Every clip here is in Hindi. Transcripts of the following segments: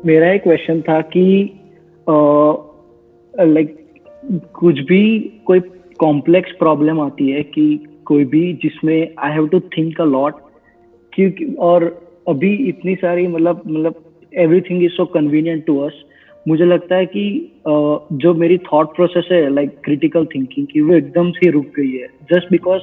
मेरा एक क्वेश्चन था कि लाइक कुछ भी कोई कॉम्प्लेक्स प्रॉब्लम आती है कि कोई भी जिसमें I have to think a lot, क्योंकि और अभी इतनी सारी मतलब everything is so convenient to us. मुझे लगता है कि जो मेरी थॉट प्रोसेस है लाइक क्रिटिकल थिंकिंग की, वो एकदम से रुक गई है जस्ट बिकॉज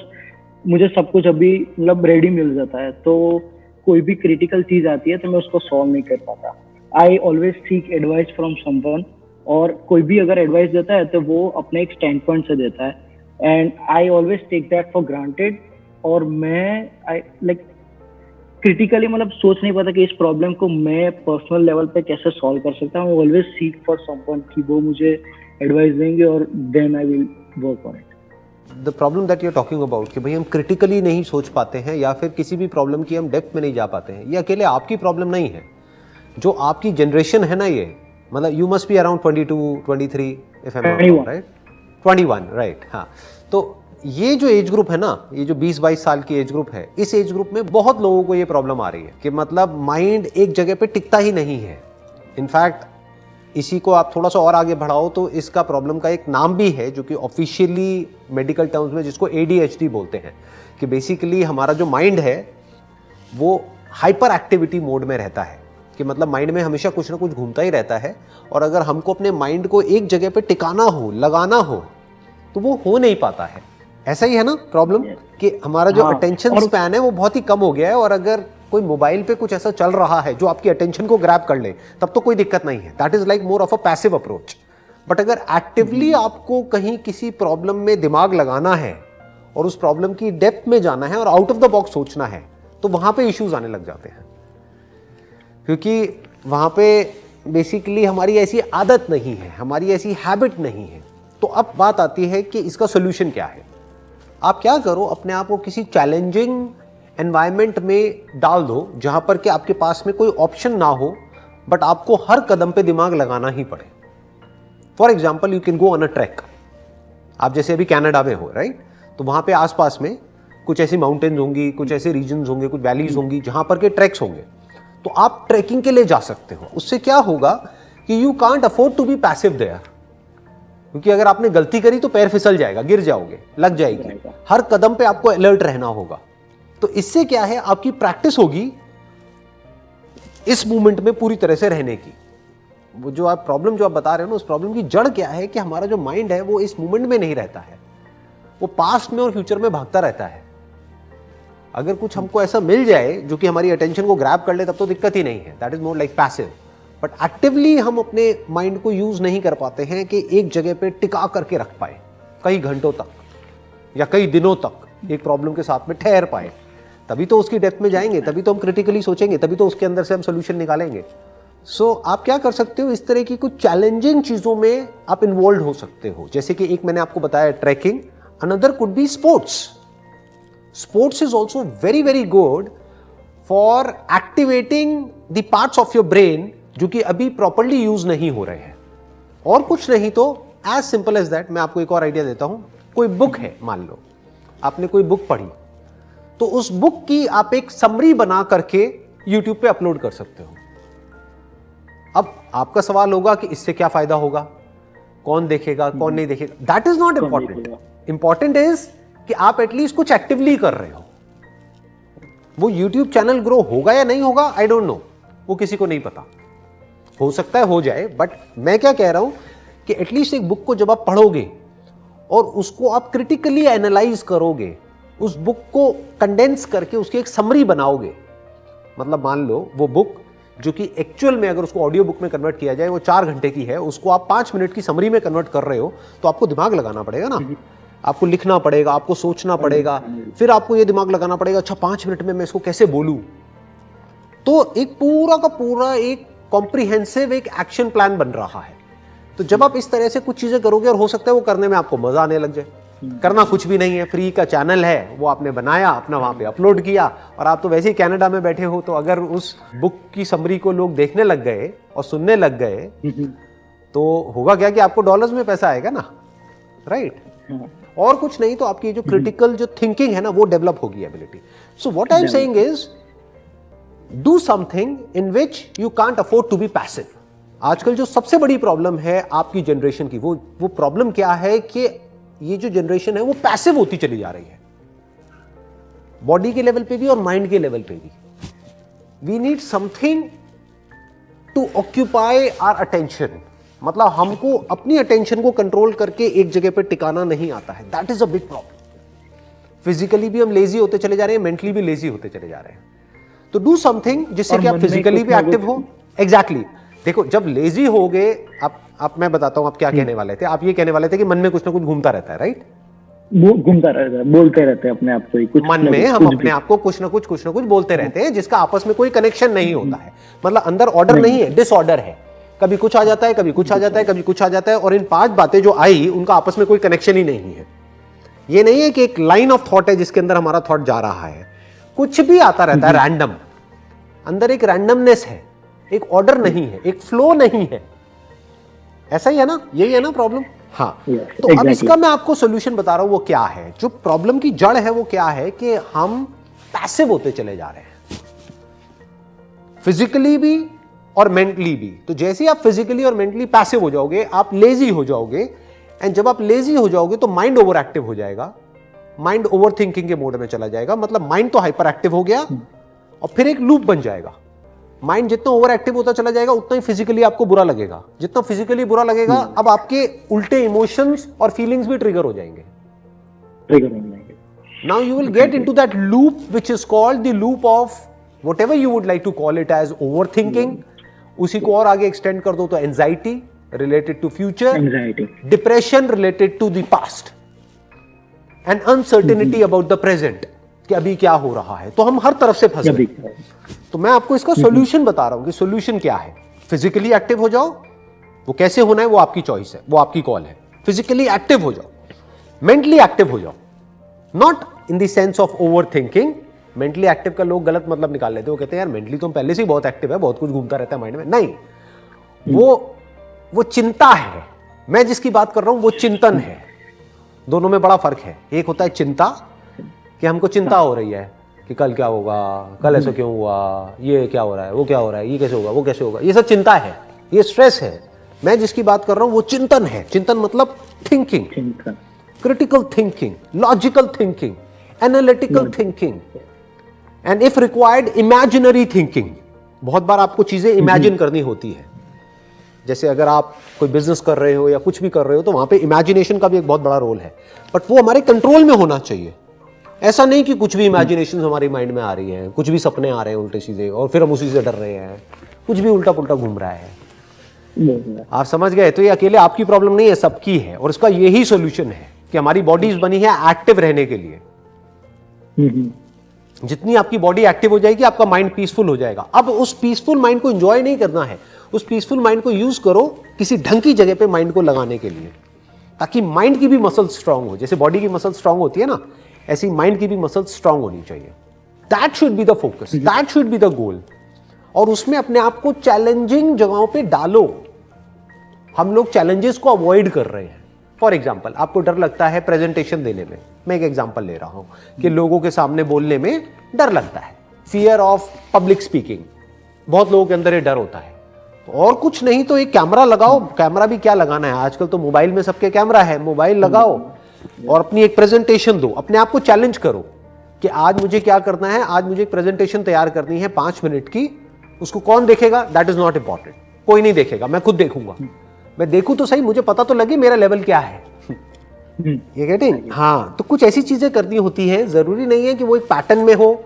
मुझे सब कुछ अभी मतलब रेडी मिल जाता है। तो कोई भी क्रिटिकल चीज आती है तो मैं उसको सॉल्व नहीं कर पाता। I always seek advice from someone, और कोई भी अगर एडवाइस देता है तो वो अपने एक स्टैंड पॉइंट से देता है and I always take that for granted. और मैं आई लाइक क्रिटिकली मतलब सोच नहीं पाता कि इस प्रॉब्लम को मैं पर्सनल लेवल पे कैसे सॉल्व कर सकता हूँ। ऑलवेज सीक फॉर समवन कि वो मुझे एडवाइस देंगे और then I will work on it. The problem that you are talking about कि भाई हम क्रिटिकली नहीं सोच पाते हैं या फिर किसी भी प्रॉब्लम की हम डेप्थ में नहीं जा पाते हैं, ये अकेले आपकी प्रॉब्लम नहीं है। जो आपकी जनरेशन है ना, ये मतलब you must be around 22, 23 if I am not wrong, right? 21, right. हाँ, तो ये जो एज ग्रुप है ना, ये जो 20-22 साल की एज ग्रुप है, इस एज ग्रुप में बहुत लोगों को ये प्रॉब्लम आ रही है कि मतलब माइंड एक जगह पे टिकता ही नहीं है। इनफैक्ट इसी को आप थोड़ा सा और आगे बढ़ाओ तो इसका प्रॉब्लम का एक नाम भी है जो कि ऑफिशियली मेडिकल टर्म्स में जिसको ADHD बोलते हैं, कि बेसिकली हमारा जो माइंड है वो हाइपर एक्टिविटी मोड में रहता है, कि मतलब माइंड में हमेशा कुछ ना कुछ घूमता ही रहता है। और अगर हमको अपने माइंड को एक जगह पे टिकाना हो, लगाना हो, तो वो हो नहीं पाता है। ऐसा ही है ना प्रॉब्लम, कि हमारा जो अटेंशन स्पैन है वो बहुत ही कम हो गया है। और अगर कोई मोबाइल पे कुछ ऐसा चल रहा है जो आपकी अटेंशन को ग्रैब कर ले, तब तो कोई दिक्कत नहीं है, that is like more of a passive approach. But अगर एक्टिवली आपको कहीं किसी प्रॉब्लम में दिमाग लगाना है और उस प्रॉब्लम की डेप्थ में जाना है और आउट ऑफ द बॉक्स सोचना है, तो वहां पे इश्यूज आने लग जाते हैं, क्योंकि वहां पे बेसिकली हमारी ऐसी आदत नहीं है, हमारी ऐसी हैबिट नहीं है। तो अब बात आती है कि इसका सोल्यूशन क्या है। आप क्या करो, अपने आप को किसी चैलेंजिंग एनवायरनमेंट में डाल दो जहां पर कि आपके पास में कोई ऑप्शन ना हो, बट आपको हर कदम पे दिमाग लगाना ही पड़े। For example, you can go on a track. आप जैसे अभी कनाडा में हो, राइट? तो वहां पे आसपास में कुछ ऐसी माउंटेन्स होंगी, कुछ ऐसे रीजन्स होंगे, कुछ वैलीज होंगी जहां पर के ट्रैक्स होंगे। तो आप ट्रैकिंग के लिए जा सकते हो। उससे क्या होगा कि you can't afford to be passive there, क्योंकि अगर आपने गलती करी तो पैर फिसल जाएगा, गिर जाओगे, लग जाएगी। हर कदम पे आपको अलर्ट रहना होगा। तो इससे क्या है, आपकी प्रैक्टिस होगी इस मूवमेंट में पूरी तरह से रहने की। वो जो आप प्रॉब्लम जो आप बता रहे हो ना, उस प्रॉब्लम की जड़ क्या है कि हमारा जो माइंड है वो इस मूवमेंट में नहीं रहता है, वो पास्ट में और फ्यूचर में भागता रहता है। अगर कुछ हमको ऐसा मिल जाए जो कि हमारी अटेंशन को ग्रैब कर ले, तब तो दिक्कत ही नहीं है, that is more like passive. But actively हम अपने माइंड को यूज नहीं कर पाते हैं कि एक जगह पे टिका करके रख पाए कई घंटों तक या कई दिनों तक एक प्रॉब्लम के साथ में ठहर पाए। तभी तो उसकी डेप्थ में जाएंगे, तभी तो हम क्रिटिकली सोचेंगे, तभी तो उसके अंदर से हम सोल्यूशन निकालेंगे। सो आप क्या कर सकते हो, इस तरह की कुछ चैलेंजिंग चीजों में आप इन्वॉल्व हो सकते हो। जैसे कि एक मैंने आपको बताया tracking, another could be sports. Sports is also very very good for activating the parts of your brain जो कि अभी प्रॉपरली यूज नहीं हो रहे हैं। और कुछ नहीं तो एज सिंपल एज दैट, मैं आपको एक और आइडिया देता हूं। कोई बुक है, मान लो आपने कोई बुक पढ़ी, तो उस बुक की आप एक समरी बना करके यूट्यूब पे अपलोड कर सकते हो। अब आपका सवाल होगा कि इससे क्या फायदा होगा, कौन देखेगा, कौन नहीं देखेगा। That is not important. Important is कि आप एटलीस्ट कुछ एक्टिवली कर रहे हो। वो यूट्यूब चैनल ग्रो होगा या नहीं होगा, आई डोंट नो, वो किसी को नहीं पता। हो सकता है हो जाए, बट मैं क्या कह रहा हूं कि एटलीस्ट एक बुक को जब आप पढ़ोगे और उसको आप क्रिटिकली एनालाइज करोगे, उस बुक को कंडेंस करके उसकी एक समरी बनाओगे। मतलब मान लो वो बुक जो कि एक्चुअल में अगर उसको ऑडियो बुक में कन्वर्ट किया जाए वो 4 घंटे की है, उसको आप 5 मिनट की समरी में कन्वर्ट कर रहे हो, तो आपको दिमाग लगाना पड़ेगा ना। आपको लिखना पड़ेगा, आपको सोचना पड़ेगा, फिर आपको ये दिमाग लगाना पड़ेगा, अच्छा 5 मिनट में मैं इसको कैसे बोलूं। तो एक पूरा का पूरा एक कॉम्प्रिहेंसिव एक एक्शन प्लान बन रहा है। तो जब आप इस तरह से कुछ चीजें करोगे, और हो सकता है वो करने में आपको मजा आने लग जाए। करना कुछ भी नहीं है, फ्री का चैनल है, वो आपने बनाया, अपना वहां पे अपलोड किया, और आप तो वैसे ही कनाडा में बैठे हो। तो अगर उस बुक की समरी को लोग देखने लग गए और सुनने लग गए, तो होगा क्या कि आपको डॉलर्स में पैसा आएगा ना, राइट? और कुछ नहीं तो आपकी जो क्रिटिकल जो थिंकिंग है ना, वो डेवलप होगी ability. So what I am saying is do something in which you can't afford to be passive. आजकल जो सबसे बड़ी प्रॉब्लम है आपकी जनरेशन की, वो प्रॉब्लम क्या है कि ये जो जनरेशन है वो पैसिव होती चली जा रही है, बॉडी के लेवल पे भी और माइंड के लेवल पे भी। We need something to occupy our attention, मतलब हमको अपनी अटेंशन को कंट्रोल करके एक जगह पे टिकाना नहीं आता है। That is a big problem. Physically भी हम लेजी होते चले जा रहे हैं, मेंटली भी लेजी होते चले जा रहे हैं। तो डू समथिंग जिससे कि आप फिजिकली भी एक्टिव हो। एग्जैक्टली देखो, जब लेजी हो गए, आप मैं बताता हूं आप क्या कहने वाले थे। आप ये कहने वाले थे कि मन में कुछ ना कुछ घूमता रहता है, राइट? घूमता रहता है, बोलते रहते हैं अपने आप को ही, कुछ मन में हम अपने आप को कुछ ना कुछ बोलते रहते हैं जिसका आपस में कोई कनेक्शन नहीं होता है। मतलब अंदर ऑर्डर नहीं है, डिसऑर्डर है। कभी कुछ आ जाता है, कभी कुछ आ जाता है, कभी कुछ आ जाता है, और इन 5 बातें जो आई उनका आपस में कोई कनेक्शन ही नहीं है। ये नहीं है कि एक लाइन ऑफ थॉट है जिसके अंदर हमारा थॉट जा रहा है, कुछ भी आता रहता है रैंडम। अंदर एक रैंडमनेस है, एक ऑर्डर नहीं है, एक फ्लो नहीं है। ऐसा ही है ना, यही है ना प्रॉब्लम? हाँ। तो अब इसका मैं आपको सॉल्यूशन बता रहा हूं वो क्या है। जो प्रॉब्लम की जड़ है वो क्या है कि हम पैसिव होते चले जा रहे हैं, फिजिकली भी और मेंटली भी। तो जैसे ही आप फिजिकली और मेंटली पैसिव हो जाओगे, आप लेजी हो जाओगे, एंड जब आप लेजी हो जाओगे तो माइंड ओवर एक्टिव हो जाएगा, माइंड ओवर थिंकिंग के मोड में चला जाएगा। मतलब माइंड तो हाइपर एक्टिव हो गया और फिर एक लूप बन जाएगा। माइंड जितना ओवर एक्टिव होता चला जाएगा उतना ही फिजिकली आपको बुरा लगेगा। जितना फिजिकली बुरा लगेगा, अब आपके उल्टे इमोशंस और फीलिंग्स भी ट्रिगर हो जाएंगे। Now you will get into that loop which is called the loop of whatever you would like to call it as overthinking. उसी को और आगे एक्सटेंड कर दो तो anxiety related to future, anxiety, depression related to the past, and uncertainty about the present, कि अभी क्या हो रहा है। तो हम हर तरफ से फंस गए। तो मैं आपको इसका सॉल्यूशन बता रहा हूं कि सॉल्यूशन क्या है। फिजिकली एक्टिव हो जाओ, वो कैसे होना है वो आपकी चॉइस है, वो आपकी कॉल है। फिजिकली एक्टिव हो जाओ, मेंटली एक्टिव हो जाओ, not in the sense of over thinking. Mentally active का लोग गलत मतलब निकाल लेते हैं, वो कहते हैं यार मेंटली तो पहले से ही बहुत एक्टिव है, बहुत कुछ घूमता रहता है माइंड में। नहीं, वो चिंता है। मैं जिसकी बात कर रहा हूं वो चिंतन है। दोनों में बड़ा फर्क है। एक होता है चिंता, कि हमको चिंता हो रही है कि कल क्या होगा, कल ऐसा क्यों हुआ, ये क्या हो रहा है, वो क्या हो रहा है, ये कैसे होगा, वो कैसे होगा, ये सब चिंता है, ये स्ट्रेस है। मैं जिसकी बात कर रहा हूं वो चिंतन है। चिंतन मतलब thinking, critical thinking, logical thinking, analytical thinking, and if required imaginary thinking. बहुत बार आपको चीजें इमेजिन करनी होती है। जैसे अगर आप कोई बिजनेस कर रहे हो या कुछ भी कर रहे हो तो वहां पे इमेजिनेशन का भी एक बहुत बड़ा रोल है, बट वो हमारे कंट्रोल में होना चाहिए। ऐसा नहीं कि कुछ भी इमेजिनेशन हमारी माइंड में आ रही है, कुछ भी सपने आ रहे हैं उल्टे सीधे और फिर हम उसी से डर रहे हैं, कुछ भी उल्टा पुल्टा घूम रहा है। आप समझ गए? तो ये अकेले आपकी प्रॉब्लम नहीं है, सबकी है। और इसका यही सोल्यूशन है कि हमारी बॉडीज बनी है एक्टिव रहने के लिए। जितनी आपकी बॉडी एक्टिव हो जाएगी आपका माइंड पीसफुल हो जाएगा। अब उस पीसफुल माइंड को एंजॉय नहीं करना है, उस पीसफुल माइंड को यूज करो किसी ढंग की जगह पे माइंड को लगाने के लिए, ताकि माइंड की भी मसल स्ट्रांग हो। जैसे बॉडी की मसल स्ट्रांग होती है ना, ऐसी माइंड की भी मसल स्ट्रांग होनी चाहिए। That should be the focus, that should be the goal. और उसमें अपने आप को चैलेंजिंग जगहों पे डालो। हम लोग चैलेंजेस को अवॉइड कर रहे हैं। फॉर एग्जाम्पल, आपको डर लगता है प्रेजेंटेशन देने में। मैं एक एग्जाम्पल ले रहा हूं कि लोगों के सामने बोलने में डर लगता है, फियर ऑफ पब्लिक स्पीकिंग। बहुत लोगों के अंदर ये डर होता है। और कुछ नहीं तो एक कैमरा लगाओ। कैमरा भी क्या लगाना है, आजकल तो मोबाइल में सबके कैमरा है। मोबाइल लगाओ और अपनी एक प्रेजेंटेशन दो। अपने आप को चैलेंज करो कि आज मुझे क्या करना है। आज मुझे एक प्रेजेंटेशन तैयार करनी है 5 मिनट की। उसको कौन देखेगा, दैट इज नॉट इंपॉर्टेंट। कोई नहीं देखेगा, मैं खुद देखूंगा। मैं देखूं तो सही, मुझे पता तो लगे मेरा लेवल क्या है। ये गेटिंग? हाँ, तो कुछ ऐसी चीजें करनी होती है। जरूरी नहीं है कि वो एक पैटर्न में हो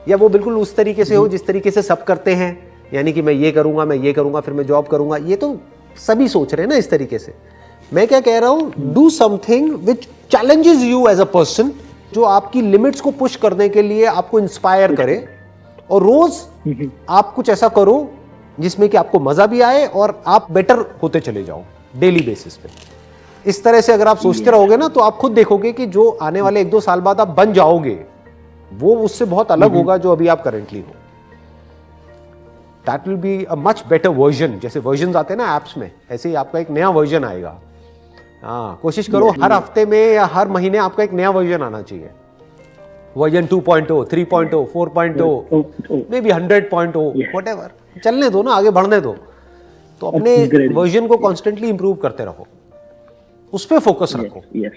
या वो बिल्कुल उस तरीके से हो जिस तरीके से सब करते हैं। यानी कि मैं ये करूंगा, मैं ये करूंगा, फिर मैं जॉब करूंगा। ये तो सभी सोच रहे हैं ना इस तरीके से। मैं क्या कह रहा हूं, do something which challenges you as a person, जो आपकी लिमिट्स को पुश करने के लिए आपको इंस्पायर करे। और रोज आप कुछ ऐसा करो जिसमें कि आपको मजा भी आए और आप बेटर होते चले जाओ डेली बेसिस पे। इस तरह से अगर आप सोचते रहोगे ना, तो आप खुद देखोगे कि जो आने वाले 1-2 साल बाद आप बन जाओगे वो उससे बहुत अलग होगा जो अभी आप करेंटली हो। That will be a much better version. जैसे वर्जन आते हैं ना एप्स में, ऐसे ही आपका एक नया वर्जन आएगा। हाँ, कोशिश करो हर हफ्ते में या हर महीने आपका एक नया वर्जन आना चाहिए। वर्जन 2.0, 3.0, 4.0, मे बी 100.0, व्हाटएवर, चलने दो ना, आगे बढ़ने दो। तो अपने वर्जन को कॉन्स्टेंटली इंप्रूव करते रहो, उस पर फोकस रखो। Yes.